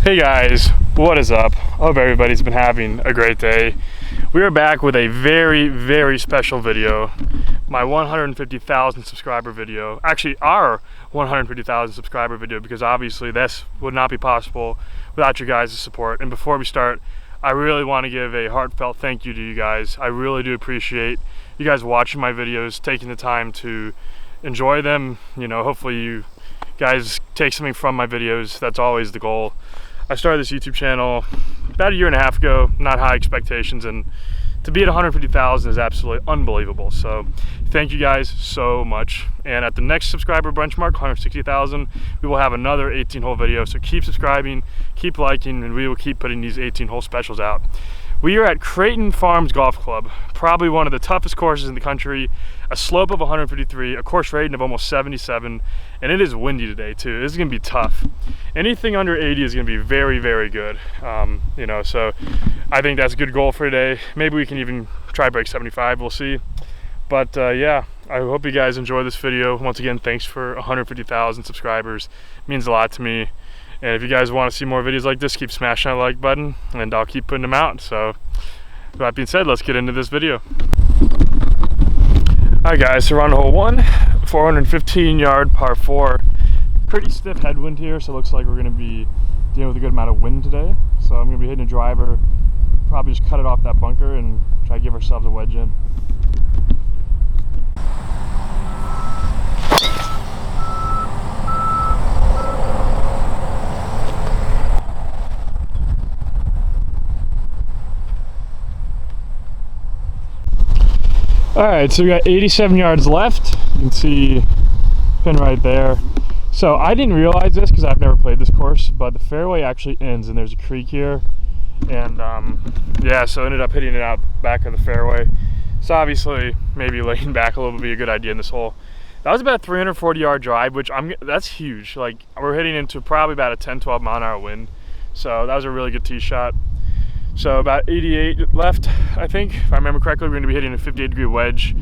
Hey guys, what is up? Hope everybody's been having a great day. We are back with a very special video. My 150,000 subscriber video. Actually, our 150,000 subscriber video, because obviously this would not be possible without your guys' support. And before we start, I really want to give a heartfelt thank you to you guys. I really do appreciate you guys watching my videos, taking the time to enjoy them. You know, hopefully you guys take something from my videos. That's always the goal. I started this YouTube channel about a year and a half ago, not high expectations, and to be at 150,000 is absolutely unbelievable. So thank you guys so much. And at the next subscriber benchmark, 160,000, we will have another 18-hole video. So keep subscribing, keep liking, and we will keep putting these 18-hole specials out. We are at Creighton Farms Golf Club, probably one of the toughest courses in the country, a slope of 153, a course rating of almost 77, and it is windy today too. This is gonna be tough. Anything under 80 is gonna be very good. You know, so I think that's a good goal for today. Maybe we can even try break 75, we'll see. But yeah, I hope you guys enjoy this video. Once again, thanks for 150,000 subscribers. It means a lot to me. And if you guys want to see more videos like this, keep smashing that like button and I'll keep putting them out. So with that being said, let's get into this video. Alright guys, so we're on hole 1, 415-yard par 4. Pretty stiff headwind here, so it looks like we're going to be dealing with a good amount of wind today. So I'm going to be hitting a driver, probably just cut it off that bunker and try to give ourselves a wedge in. Alright, so we got 87 yards left. You can see pin right there. So I didn't realize this because I've never played this course, but the fairway actually ends and there's a creek here. And yeah, so I ended up hitting it out back of the fairway. So obviously maybe laying back a little would be a good idea in this hole. That was about a 340-yard drive, which that's huge. Like, we're hitting into probably about a 10-12 mile-an-hour wind. So that was a really good tee shot. So about 88 left, I think. If I remember correctly, we're going to be hitting a 58-degree wedge.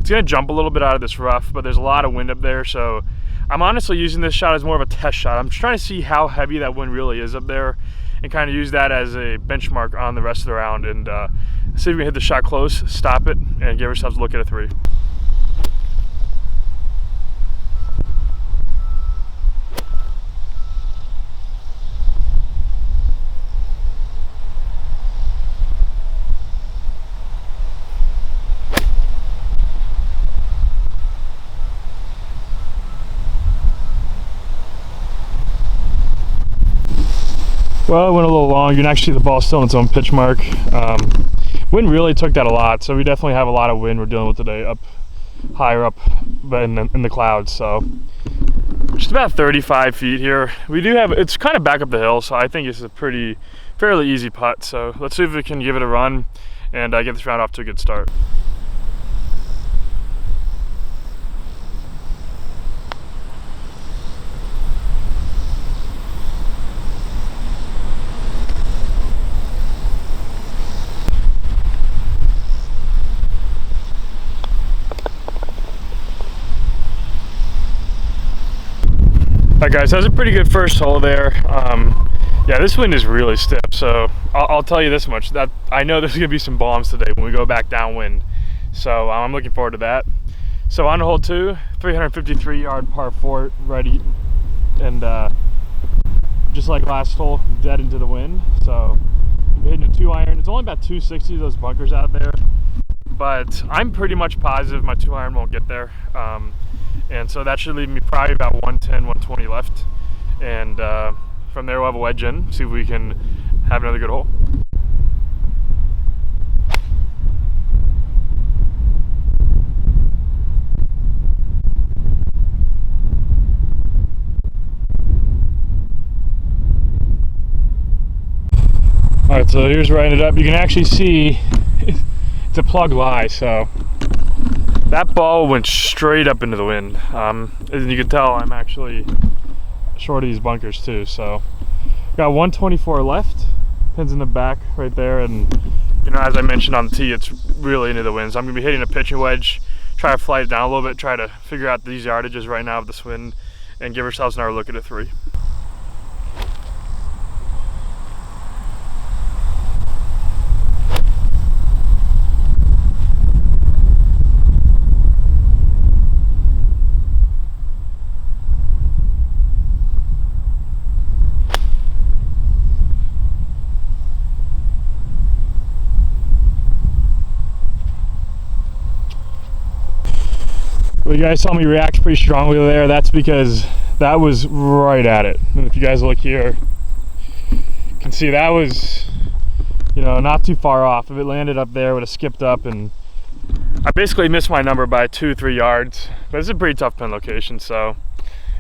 It's going to jump a little bit out of this rough, but there's a lot of wind up there. So I'm honestly using this shot as more of a test shot. I'm just trying to see how heavy that wind really is up there and kind of use that as a benchmark on the rest of the round and see if we can hit the shot close, stop it, and give ourselves a look at a 3. Well, it went a little long. You can actually see the ball still in its own pitch mark. Wind really took that a lot, so we definitely have a lot of wind we're dealing with today, up higher up but in the clouds. So just about 35 feet here. We do have, it's kind of back up the hill, so I think it's a fairly easy putt. So let's see if we can give it a run and get this round off to a good start. Alright guys, that was a pretty good first hole there. Yeah, this wind is really stiff, so I'll tell you this much, that I know there's going to be some bombs today when we go back downwind. So I'm looking forward to that. So on to hole 2, 353-yard par 4 ready, and just like last hole, dead into the wind. So we're hitting a 2-iron. It's only about 260, those bunkers out there, but I'm pretty much positive my 2-iron won't get there. And so that should leave me probably about 110, 120 left. And from there we'll have a wedge in, see if we can have another good hole. Alright, so here's where I ended up. You can actually see it's a plug lie, so that ball went straight up into the wind. And you can tell I'm actually short of these bunkers too. So got 124 left, pins in the back right there, and you know, as I mentioned on the tee, it's really into the wind. So I'm gonna be hitting a pitching wedge, try to fly it down a little bit, try to figure out these yardages right now with this wind, and give ourselves another look at a 3. But you guys saw me react pretty strongly there. That's because that was right at it. And if you guys look here, you can see that was, you know, not too far off. If it landed up there, it would have skipped up, and I basically missed my number by 2-3 yards. But it's a pretty tough pin location, so,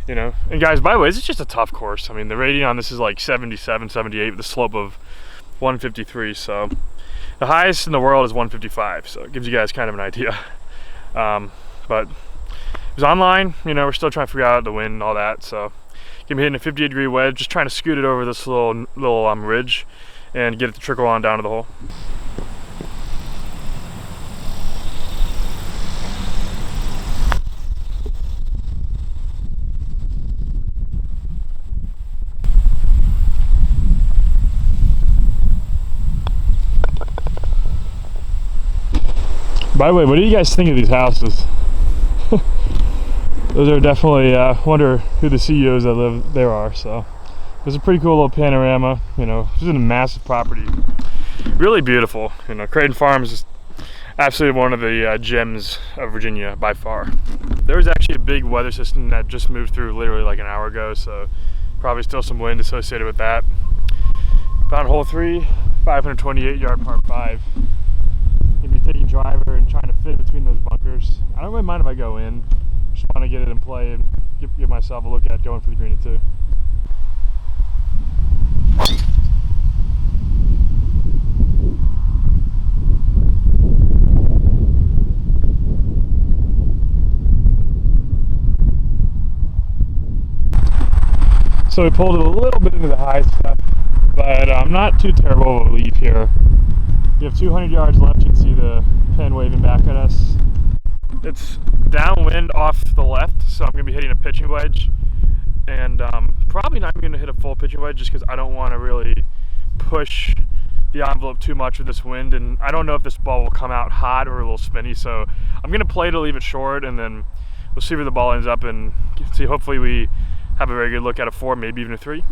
you know. And guys, by the way, it's just a tough course. I mean, the rating on this is like 77, 78 with a slope of 153. So the highest in the world is 155. So it gives you guys kind of an idea. But it was online, you know, we're still trying to figure out the wind and all that. So gonna be hitting a 58-degree wedge, just trying to scoot it over this little ridge and get it to trickle on down to the hole. By the way, what do you guys think of these houses? Those are definitely, wonder who the CEOs that live there are. So it's a pretty cool little panorama, you know. This is a massive property, really beautiful. You know, Creighton Farms is absolutely one of the gems of Virginia by far. There was actually a big weather system that just moved through literally like an hour ago, so probably still some wind associated with that. Found hole 3, 528-yard par 5. Gonna be taking driver and trying to fit between those bunkers. I don't really mind if I go in. Just want to get it in play and give myself a look at going for the green at 2. So we pulled it a little bit into the high stuff, but I'm not too terrible of a leap here. We have 200 yards left. You can see the pin waving back at us. It's downwind off the left, so I'm going to be hitting a pitching wedge, and probably not going to hit a full pitching wedge just because I don't want to really push the envelope too much with this wind, and I don't know if this ball will come out hot or a little spinny, so I'm going to play to leave it short, and then we'll see where the ball ends up and see. Hopefully we have a very good look at a 4, maybe even a 3.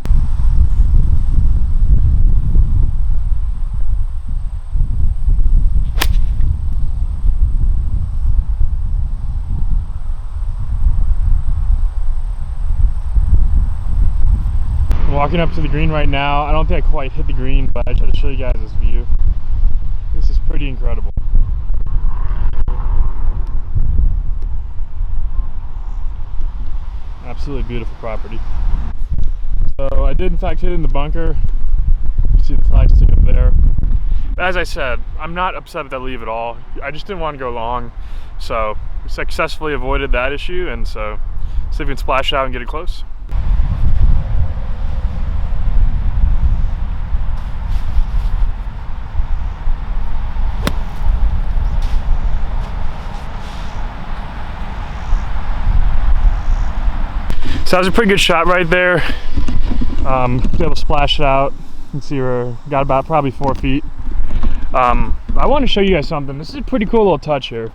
Walking up to the green right now. I don't think I quite hit the green, but I try to show you guys this view. This is pretty incredible. Absolutely beautiful property. So I did in fact hit in the bunker. You see the flag stick up there. But as I said, I'm not upset with that leave at all. I just didn't want to go long, so we successfully avoided that issue, and so see if we can splash out and get it close. So that was a pretty good shot right there. Be able to splash it out. You can see we're got about probably 4 feet. I want to show you guys something. This is a pretty cool little touch here.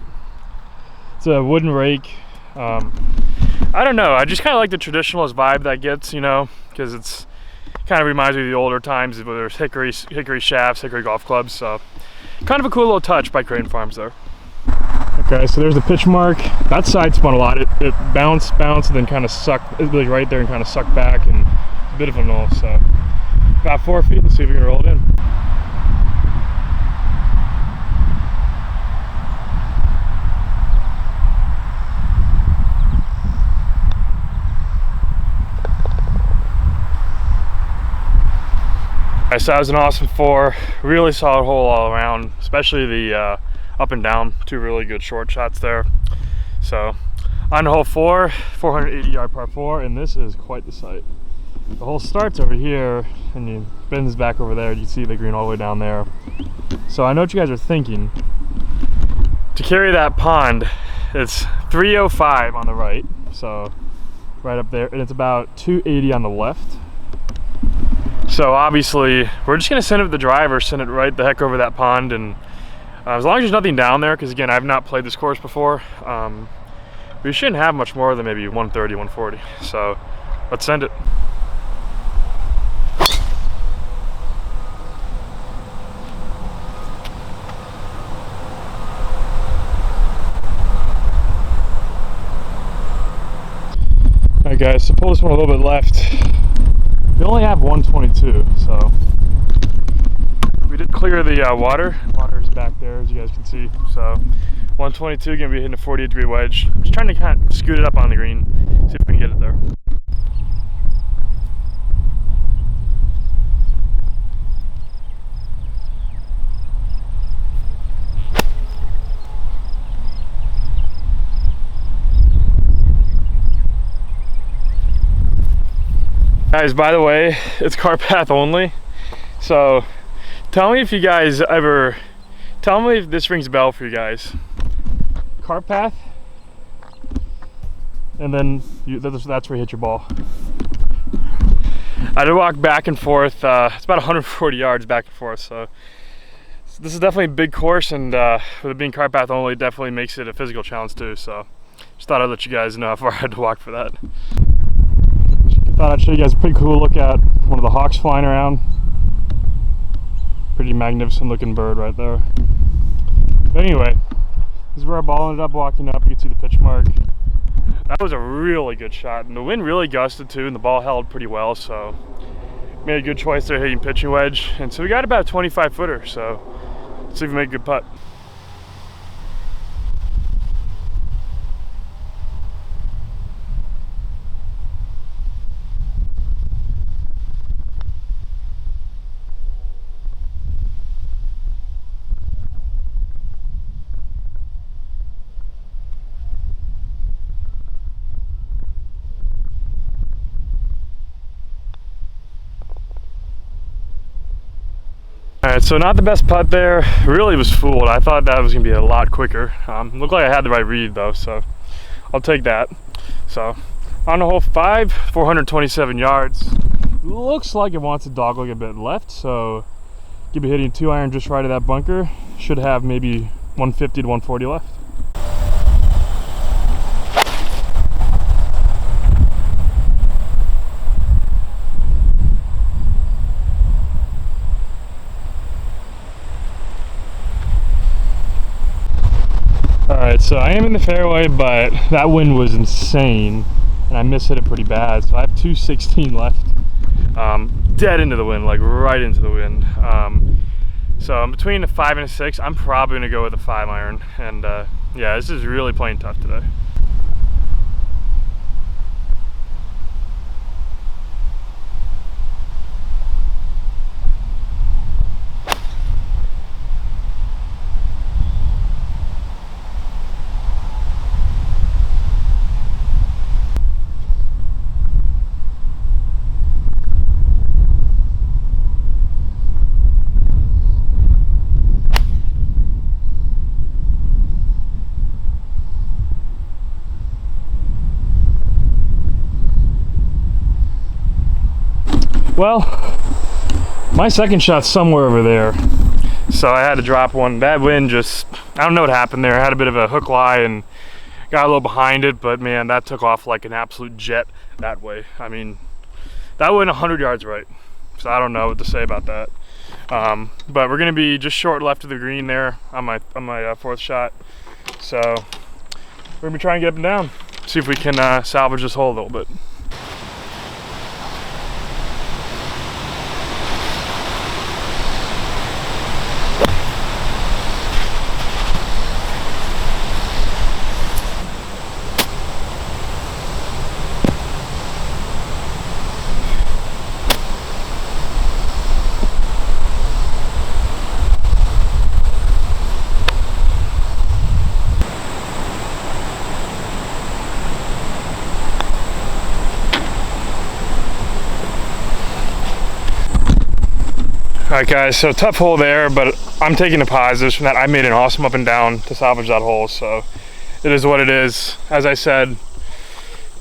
It's a wooden rake. I don't know. I just kind of like the traditionalist vibe that gets, you know, because it's kind of reminds me of the older times where there's hickory shafts, hickory golf clubs. So kind of a cool little touch by Creighton Farms there. Okay, so there's the pitch mark. That side spun a lot. It bounced, and then kind of sucked. It was right there and kind of sucked back, and a bit of a null. So about 4 feet. Let's see if we can roll it in. Alright, so that was an awesome 4. Really solid hole all around, especially the up and down, 2 really good short shots there. So on hole 4, 480-yard par 4, and this is quite the sight. The hole starts over here and you bends back over there. You see the green all the way down there. So I know what you guys are thinking. To carry that pond, it's 305 on the right, so right up there, and it's about 280 on the left. So obviously we're just gonna send it with the driver, send it right the heck over that pond, and as long as there's nothing down there, because again, I've not played this course before, we shouldn't have much more than maybe 130, 140. So let's send it. guys, so pull this one a little bit left. We only have 122, so we did clear the water. Water is back there, as you guys can see. So 122, gonna be hitting a 48-degree wedge. Just trying to kind of scoot it up on the green, see if we can get it there. Guys, by the way, it's cart path only, so tell me if you guys ever, tell me if this rings a bell for you guys. Cart path, and then that's where you hit your ball. I did walk back and forth, it's about 140 yards back and forth, so this is definitely a big course, and with it being cart path only, it definitely makes it a physical challenge too, so just thought I'd let you guys know how far I had to walk for that. Thought I'd show you guys a pretty cool look at one of the hawks flying around. Pretty magnificent looking bird right there. But anyway, this is where our ball ended up walking up. You can see the pitch mark. That was a really good shot, and the wind really gusted too, and the ball held pretty well, so made a good choice there hitting pitching wedge. And so we got about a 25 footer, so let's see if we make a good putt. Alright, so not the best putt there. Really was fooled. I thought that was going to be a lot quicker. Looked like I had the right read though, so I'll take that. So on the hole 5, 427 yards. Looks like it wants to dogleg a bit left, so give me hitting 2-iron just right of that bunker. Should have maybe 150 to 140 left. Alright, so I am in the fairway, but that wind was insane, and I mishit it pretty bad, so I have 216 left. Dead into the wind, like right into the wind. So I'm between a 5 and a 6. I'm probably going to go with a 5-iron, and yeah, this is really playing tough today. Well, my second shot's somewhere over there, so I had to drop one. That wind just, I don't know what happened there. I had a bit of a hook lie and got a little behind it, but man, that took off like an absolute jet that way. I mean, that went 100 yards right, so I don't know what to say about that. But we're gonna be just short left of the green there on my fourth shot, so we're gonna be trying to get up and down, see if we can salvage this hole a little bit. Alright guys, so tough hole there, but I'm taking the positives from that. I made an awesome up and down to salvage that hole, so it is what it is. As I said,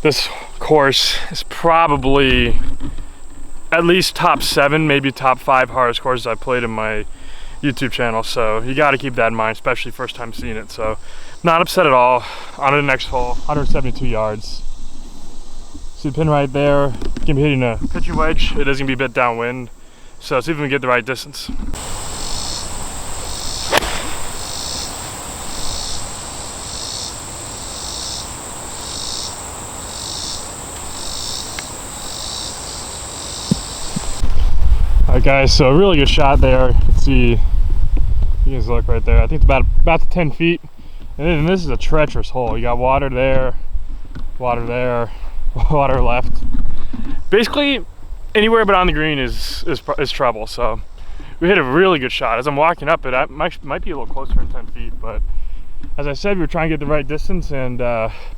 this course is probably at least top 7, maybe top 5 hardest courses I've played in my YouTube channel, so you got to keep that in mind, especially first time seeing it. So not upset at all. On to the next hole, 172 yards. See the pin right there, gonna be hitting a pitching wedge. It is gonna be a bit downwind, so see if we can get the right distance. Alright guys, so a really good shot there. You can see, you guys look right there. I think it's about to 10 feet. And then this is a treacherous hole. You got water there, water there, water left. Basically, anywhere but on the green is trouble. So we hit a really good shot. As I'm walking up it, might be a little closer than 10 feet, but as I said, we were trying to get the right distance and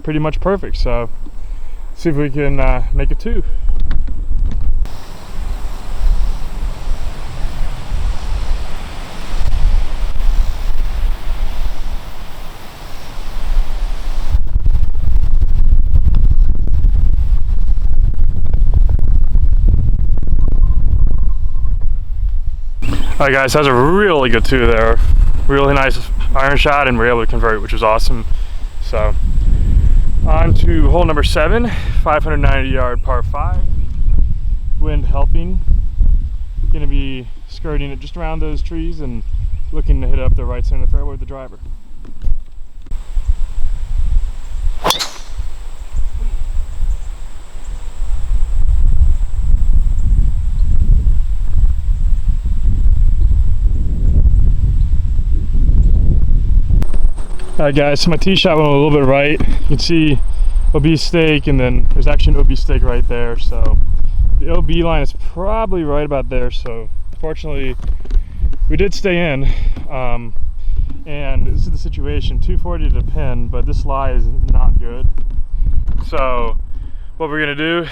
pretty much perfect. So see if we can make it 2. Alright guys, that was a really good 2 there. Really nice iron shot, and we were able to convert, which was awesome. So, on to hole number 7, 590 yard par 5. Wind helping. Gonna be skirting it just around those trees and looking to hit up the right center of the fairway with the driver. Alright guys, so my tee shot went a little bit right. You can see OB stake, and then there's actually an OB stake right there. So the OB line is probably right about there. So fortunately, we did stay in. And this is the situation, 240 to the pin, but this lie is not good. So what we're gonna do,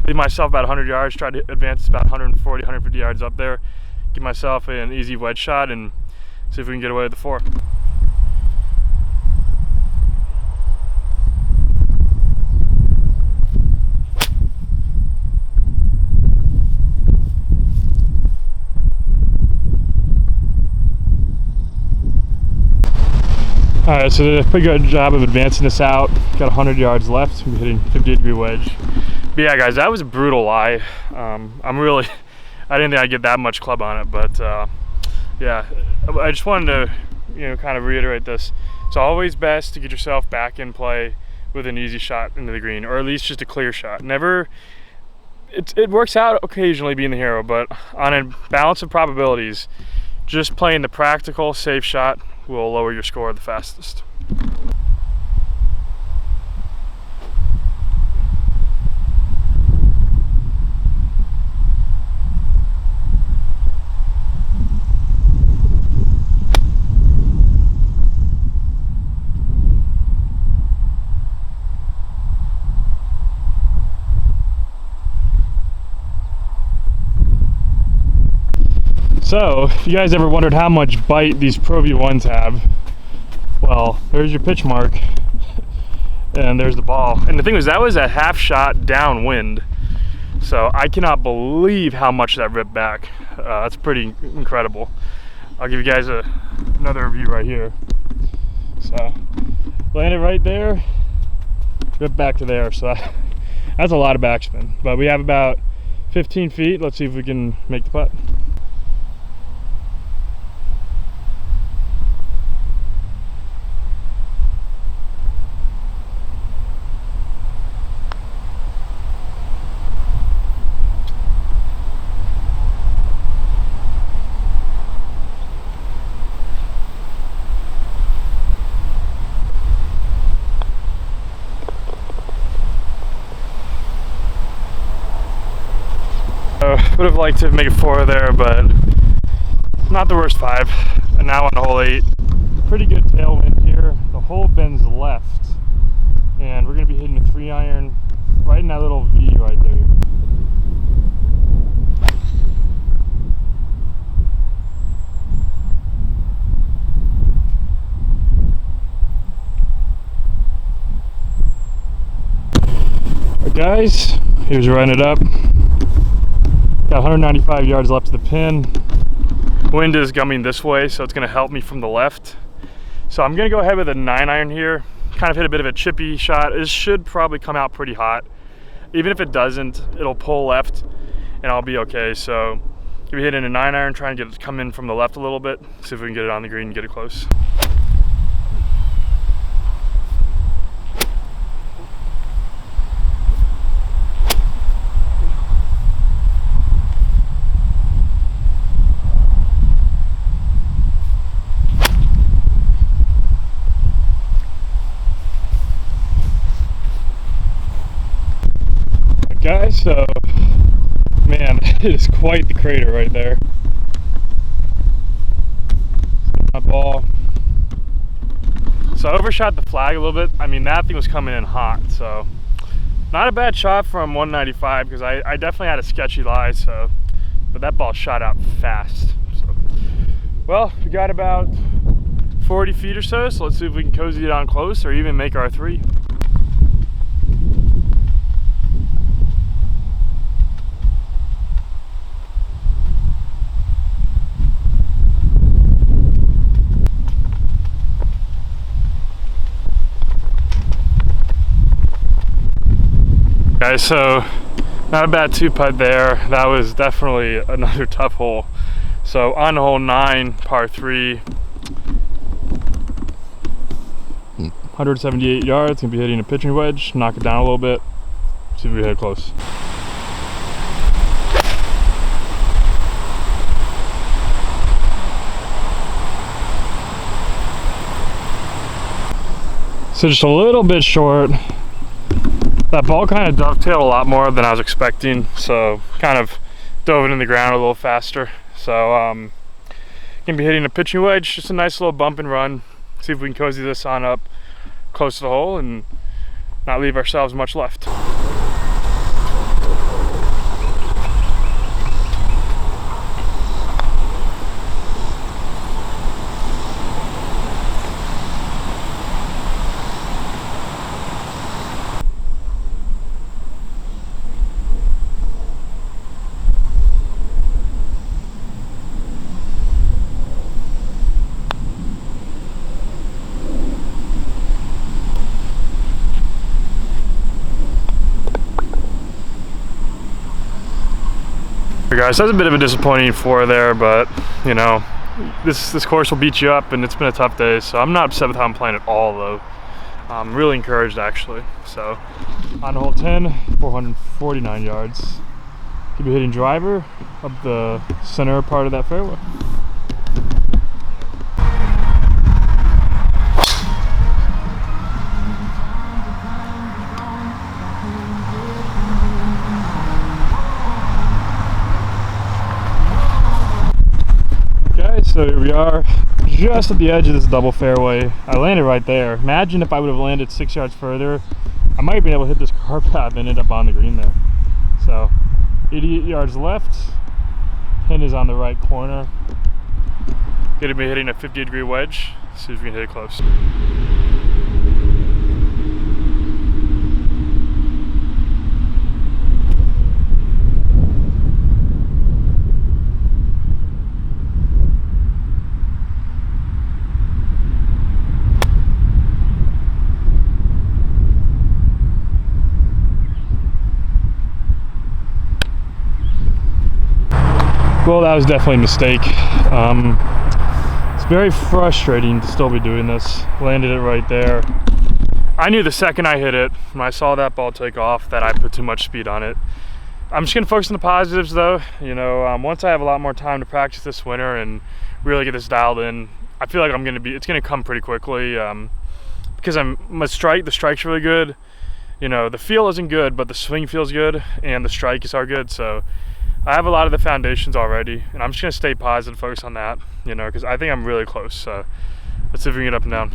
leave myself about 100 yards, try to advance about 140, 150 yards up there, give myself an easy wedge shot, and see if we can get away with the 4. Alright, so did a pretty good job of advancing this out. Got 100 yards left. We're hitting 58-degree wedge. But yeah, guys, that was a brutal lie. I didn't think I'd get that much club on it, but yeah, I just wanted to, kind of reiterate this. It's always best to get yourself back in play with an easy shot into the green, or at least just a clear shot. Never. It works out occasionally being the hero, but on a balance of probabilities, just playing the practical, safe shot will lower your score the fastest. So, if you guys ever wondered how much bite these Pro V1s have, well, there's your pitch mark, and there's the ball. And the thing was, that was a half shot downwind, so I cannot believe how much that ripped back. That's pretty incredible. I'll give you guys another view right here. So, landed right there, ripped back to there, so that's a lot of backspin. But we have about 15 feet. Let's see if we can make the putt. Would have liked to make it 4 there, but not the worst 5. And now on hole 8, pretty good tailwind here. The hole bends left, and we're going to be hitting a 3-iron right in that little V right there. Alright guys, here's running it up. Got 195 yards left to the pin. Wind is coming this way, so it's going to help me from the left. So I'm going to go ahead with a 9-iron here. Kind of hit a bit of a chippy shot. It should probably come out pretty hot. Even if it doesn't, it'll pull left and I'll be okay. So I'll be hitting a 9-iron, trying to get it to come in from the left a little bit. See if we can get it on the green and get it close. Guys, so man, it is quite the crater right there. My ball. So I overshot the flag a little bit. I mean, that thing was coming in hot, so not a bad shot from 195 because I definitely had a sketchy lie, so but that ball shot out fast. So well, we got about 40 feet or so, so let's see if we can cozy it on close or even make our three. Guys, so not a bad 2-putt there. That was definitely another tough hole. So on hole 9, par 3, 178 yards, gonna be hitting a pitching wedge, knock it down a little bit, see if we hit it close. So just a little bit short. That ball kind of dovetailed a lot more than I was expecting, so kind of dove it in the ground a little faster. So gonna be hitting a pitching wedge, just a nice little bump and run. See if we can cozy this on up close to the hole and not leave ourselves much left. Guys, that's a bit of a disappointing 4 there, but you know, this course will beat you up, and it's been a tough day, so I'm not upset with how I'm playing at all, though. I'm really encouraged, actually. So on hole 10, 449 yards. Could be hitting driver up the center part of that fairway. So here we are, just at the edge of this double fairway. I landed right there. Imagine if I would have landed 6 yards further, I might have been able to hit this car path and end up on the green there. So 88 yards left, pin is on the right corner. Gonna be hitting a 50-degree wedge. See if we can hit it close. Well, that was definitely a mistake. It's very frustrating to still be doing this. Landed it right there. I knew the second I hit it, when I saw that ball take off, that I put too much speed on it. I'm just gonna focus on the positives, though. You know, once I have a lot more time to practice this winter and really get this dialed in, I feel like it's gonna come pretty quickly. Because the strike's really good. You know, the feel isn't good, but the swing feels good, and the strikes are good. So I have a lot of the foundations already, and I'm just gonna stay positive, focus on that, you know, because I think I'm really close. So let's see if we can get up and down.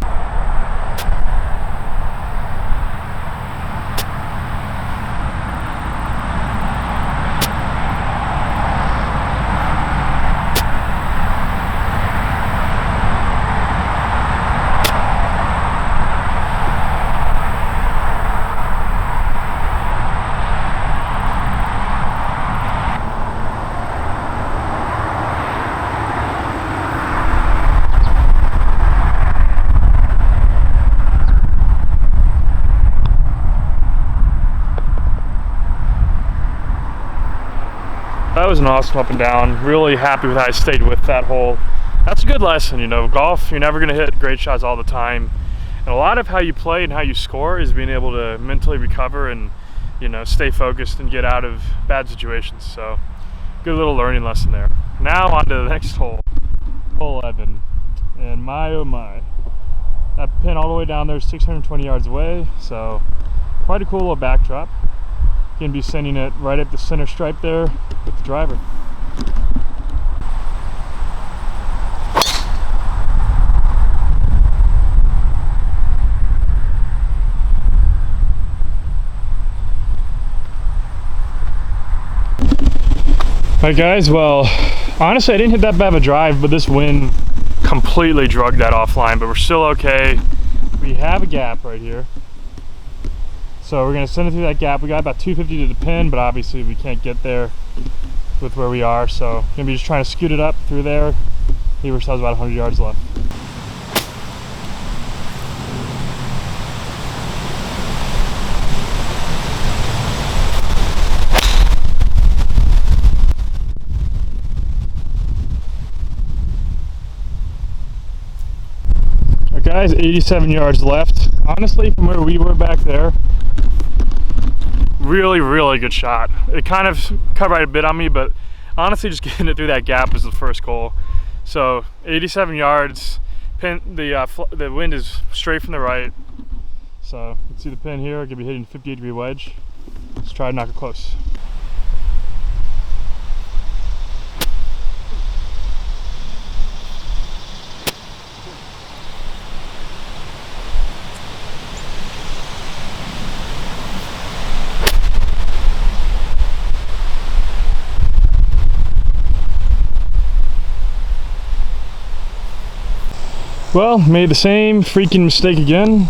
That was an awesome up and down. Really happy with how I stayed with that hole. That's a good lesson, you know. Golf, you're never gonna hit great shots all the time. And a lot of how you play and how you score is being able to mentally recover and, you know, stay focused and get out of bad situations. So, good little learning lesson there. Now on to the next hole, hole 11. And my oh my, that pin all the way down there is 620 yards away. So, quite a cool little backdrop. Gonna be sending it right at the center stripe there with the driver. Alright guys, well, honestly I didn't hit that bad of a drive, but this wind completely drugged that offline, but we're still okay. We have a gap right here. So we're gonna send it through that gap. We got about 250 to the pin, but obviously we can't get there with where we are. So gonna be just trying to scoot it up through there. Leave ourselves about 100 yards left. Guys, 87 yards left. Honestly, from where we were back there, really good shot. It kind of covered a bit on me, but honestly just getting it through that gap was the first goal. So 87 yards, pin, the wind is straight from the right. So you can see the pin here, gonna be hitting 58-degree wedge. Let's try to knock it close. Well, made the same freaking mistake again.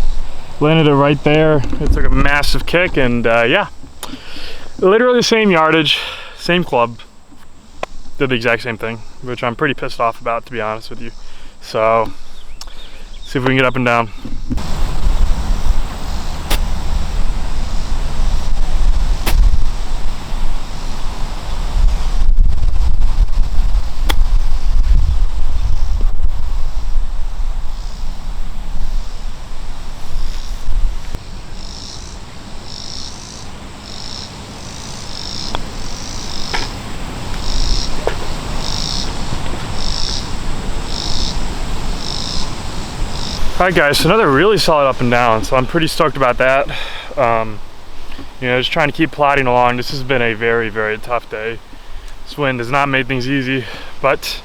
Landed it right there. It took a massive kick, and yeah, literally the same yardage, same club. Did the exact same thing, which I'm pretty pissed off about, to be honest with you. So, see if we can get up and down. Alright guys, so another really solid up and down, so I'm pretty stoked about that. You know, just trying to keep plodding along. This has been a very tough day. This wind has not made things easy, but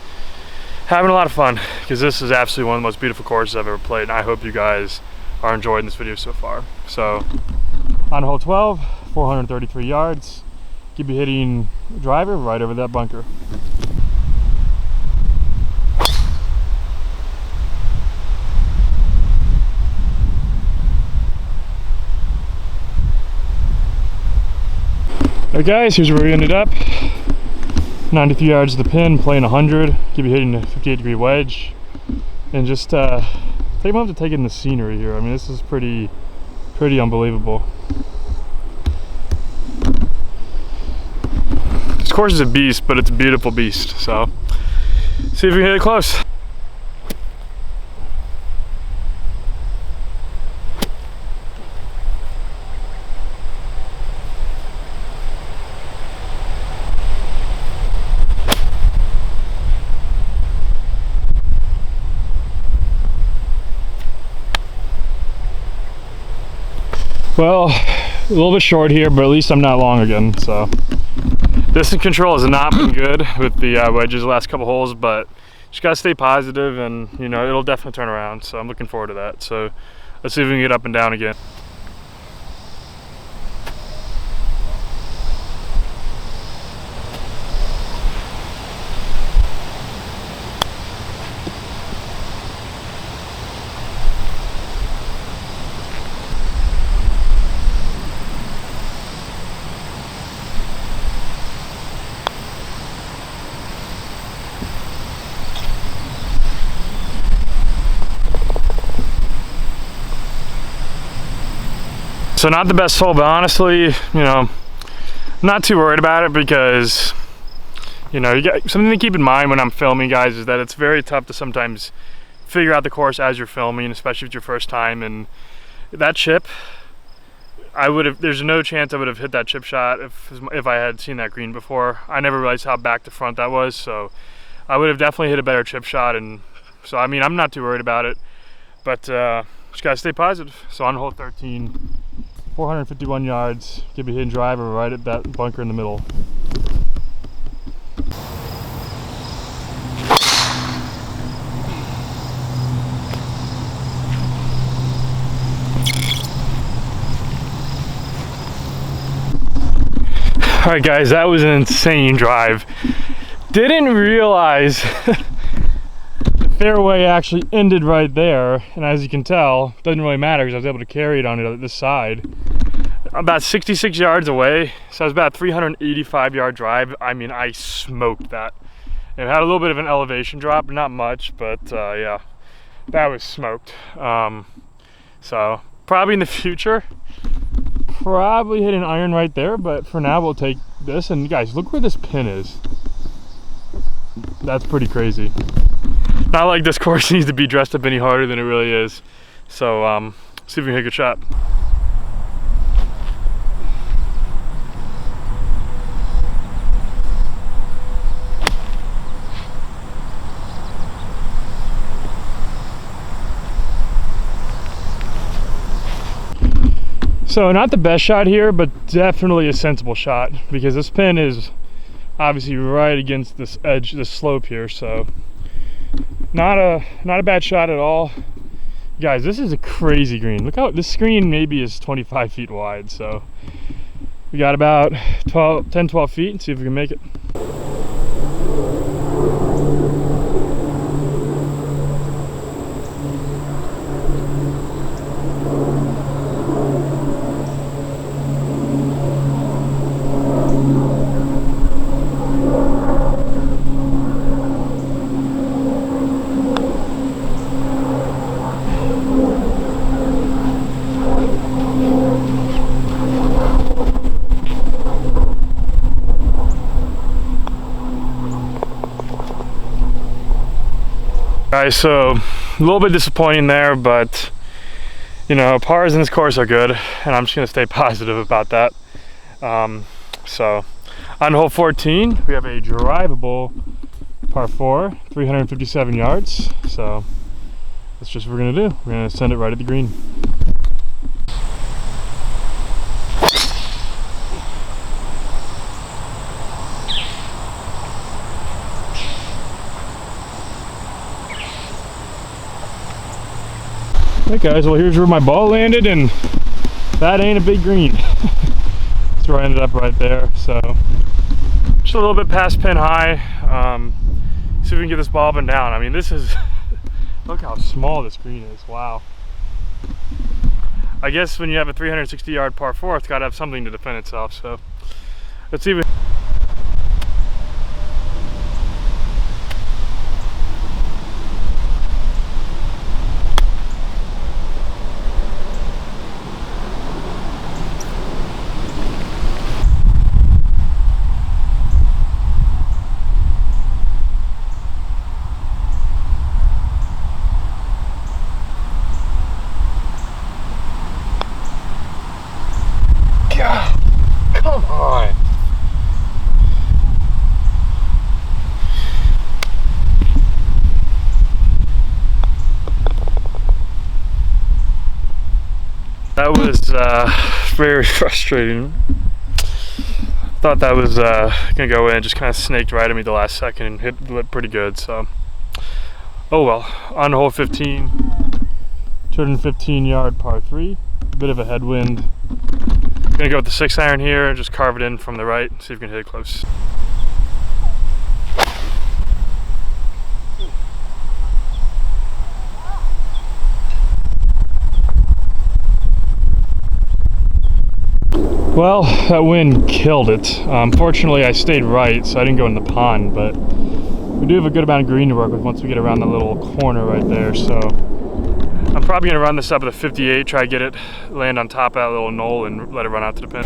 having a lot of fun, because this is absolutely one of the most beautiful courses I've ever played, and I hope you guys are enjoying this video so far. So, on hole 12, 433 yards, keep you hitting driver right over that bunker. Alright guys, here's where we ended up. 93 yards to the pin, playing 100. Keep you hitting a 58-degree wedge. And just take a moment to take in the scenery here. I mean, this is pretty unbelievable. This course is a beast, but it's a beautiful beast. So, see if we can hit it close. Well, a little bit short here, but at least I'm not long again, so. Distance control has not been good with the wedges the last couple holes, but just gotta stay positive, and you know, it'll definitely turn around, so I'm looking forward to that. So let's see if we can get up and down again. So not the best hole, but honestly, you know, not too worried about it, because, you know, you got something to keep in mind when I'm filming, guys, is that it's very tough to sometimes figure out the course as you're filming, especially if it's your first time. And that chip, there's no chance I would have hit that chip shot if I had seen that green before. I never realized how back to front that was, so I would have definitely hit a better chip shot. And so, I mean, I'm not too worried about it, but just gotta stay positive. So on hole 13, 451 yards. Give a hidden driver right at that bunker in the middle. All right, guys, that was an insane drive. Didn't realize the fairway actually ended right there, and as you can tell, doesn't really matter because I was able to carry it on this side. About 66 yards away, so it was about a 385 yard drive. I mean, I smoked that. It had a little bit of an elevation drop, not much, but yeah, that was smoked. So probably in the future, probably hit an iron right there, but for now we'll take this. And guys, look where this pin is. That's pretty crazy. Not like this course needs to be dressed up any harder than it really is. So see if we can hit a good shot. So not the best shot here, but definitely a sensible shot because this pin is obviously right against this edge, this slope here. So not a bad shot at all. Guys, this is a crazy green. Look how this screen maybe is 25 feet wide. So we got about 10-12 feet and see if we can make it. Guys, so a little bit disappointing there, but you know, pars in this course are good, and I'm just gonna stay positive about that. So on hole 14, we have a drivable par 4, 357 yards. So that's just what we're gonna do. We're gonna send it right at the green. Hey guys, well here's where my ball landed, and that ain't a big green. That's where I ended up right there. So just a little bit past pin high. See if we can get this ball up and down. I mean, this is look how small this green is. Wow. I guess when you have a 360 yard par 4, it's got to have something to defend itself. So let's see if come on. That was very frustrating. Thought that was gonna go in, just kind of snaked right at me the last second and hit lit pretty good. So, oh well. On hole 15, 215 yard par 3, a bit of a headwind. Gonna go with the 6 iron here and just carve it in from the right, see if we can hit it close. Well, that wind killed it. Fortunately, I stayed right, so I didn't go in the pond, but we do have a good amount of green to work with once we get around the little corner right there. So I'm probably gonna run this up with a 58, try to get it, land on top of that little knoll and let it run out to the pin.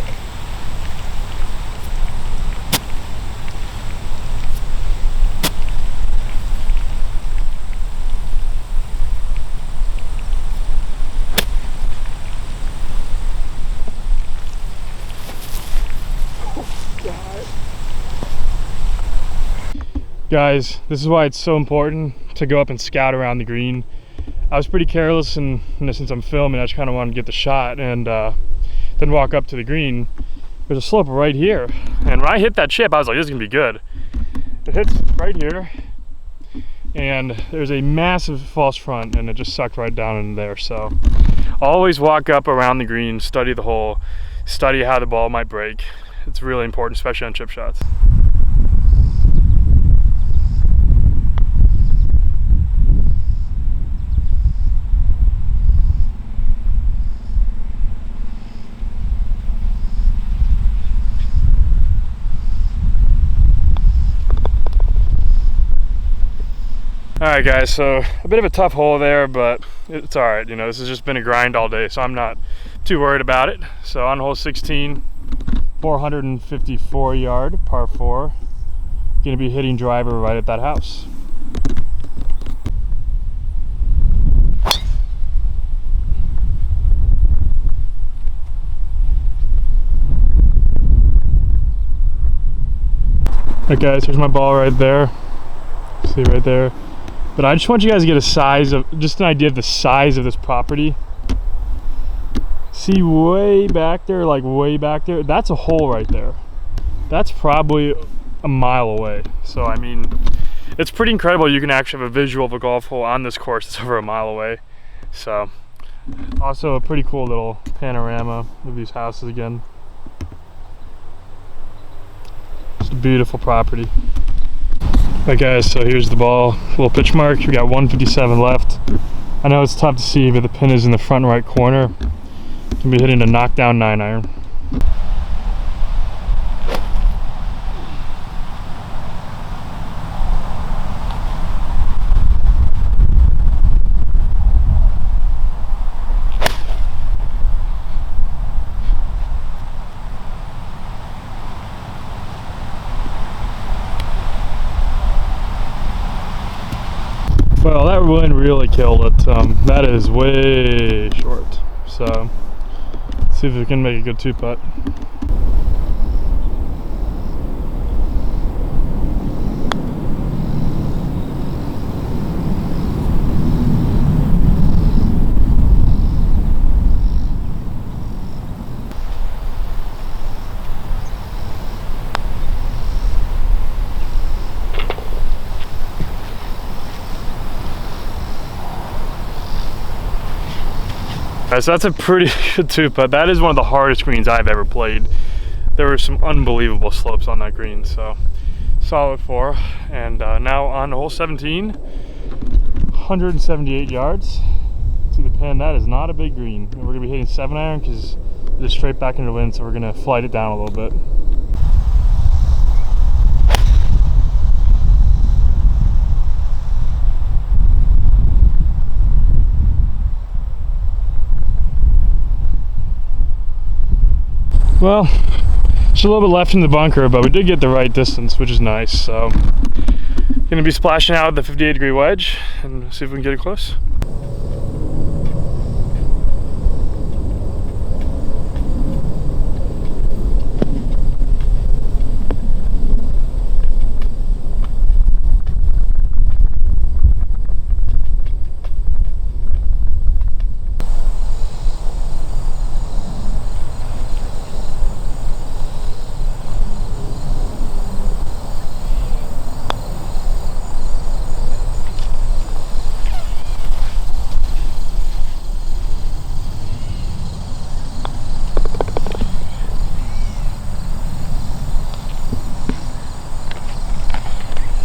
Guys, this is why it's so important to go up and scout around the green. I was pretty careless, and since I'm filming, I just kind of wanted to get the shot, and then walk up to the green. There's a slope right here, and when I hit that chip, I was like, this is gonna be good. It hits right here, and there's a massive false front, and it just sucked right down in there. So always walk up around the green, study the hole, study how the ball might break. It's really important, especially on chip shots. Alright guys, so a bit of a tough hole there, but it's alright. You know, this has just been a grind all day, so I'm not too worried about it. So on hole 16, 454 yard, par 4. Gonna be hitting driver right at that house. Alright guys, here's my ball right there. See right there. But I just want you guys to get just an idea of the size of this property. See way back there, like way back there, that's a hole right there. That's probably a mile away. So I mean, it's pretty incredible. You can actually have a visual of a golf hole on this course that's over a mile away. So also a pretty cool little panorama of these houses again. Just a beautiful property. Alright guys, so here's the ball, little pitch mark. We got 157 left. I know it's tough to see, but the pin is in the front right corner. Gonna be hitting a knockdown 9-iron. Well, that wind really killed it. That is way short. So, let's see if we can make a good 2-putt. So that's a pretty good 2-putt. That is one of the hardest greens I've ever played. There were some unbelievable slopes on that green, so solid 4. And now on hole 17, 178 yards. See the pin, that is not a big green. And we're gonna be hitting 7-iron because it's just straight back into the wind, so we're gonna flight it down a little bit. Well, just a little bit left in the bunker, but we did get the right distance, which is nice. So, gonna be splashing out the 58-degree wedge and see if we can get it close.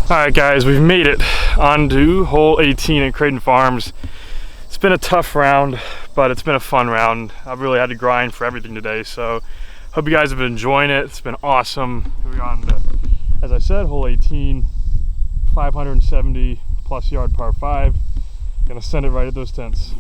Alright guys, we've made it onto hole 18 at Creighton Farms. It's been a tough round, but it's been a fun round. I've really had to grind for everything today, so hope you guys have been enjoying it. It's been awesome. We're on to, as I said, hole 18, 570 plus yard par 5. Gonna send it right at those tents.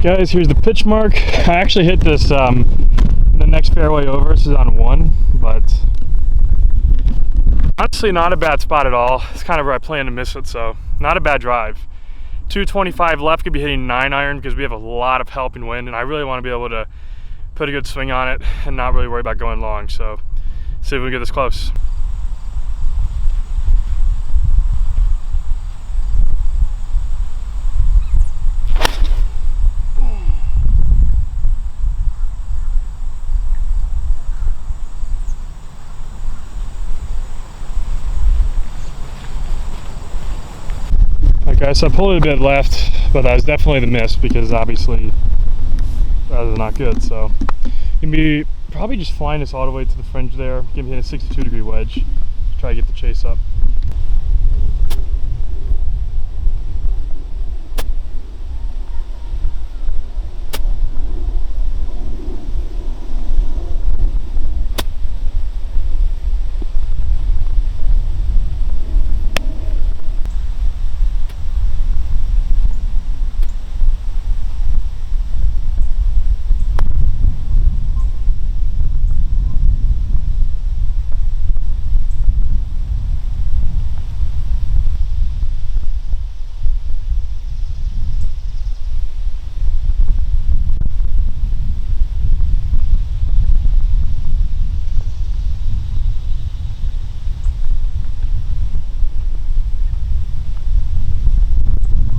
Guys, here's the pitch mark. I actually hit this the next fairway over. This is on 1, but honestly not a bad spot at all. It's kind of where I plan to miss it, so not a bad drive. 225 left, could be hitting 9-iron because we have a lot of helping wind, and I really want to be able to put a good swing on it and not really worry about going long. So see if we can get this close. Okay, so I pulled it a bit left, but that was definitely the miss because obviously that was not good. So gonna be probably just flying this all the way to the fringe there, give me a 62-degree wedge, try to get the chase up.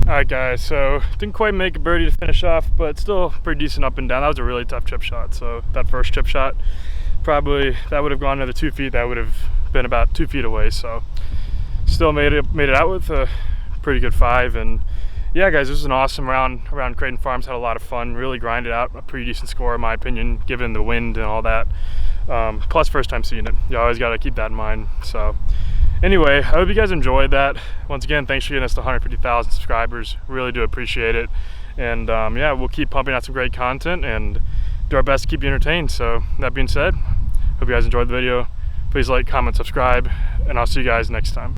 Alright guys, so didn't quite make a birdie to finish off, but still pretty decent up and down. That was a really tough chip shot. So that first chip shot, probably that would have gone another 2 feet. That would have been about 2 feet away. So still made it out with a pretty good 5. And yeah guys, this was an awesome round around Creighton Farms. Had a lot of fun, really grinded out a pretty decent score in my opinion, given the wind and all that. Plus first time seeing it. You always got to keep that in mind. So anyway, I hope you guys enjoyed that. Once again, thanks for getting us to 150,000 subscribers. Really do appreciate it. And yeah, we'll keep pumping out some great content and do our best to keep you entertained. So that being said, hope you guys enjoyed the video. Please like, comment, subscribe, and I'll see you guys next time.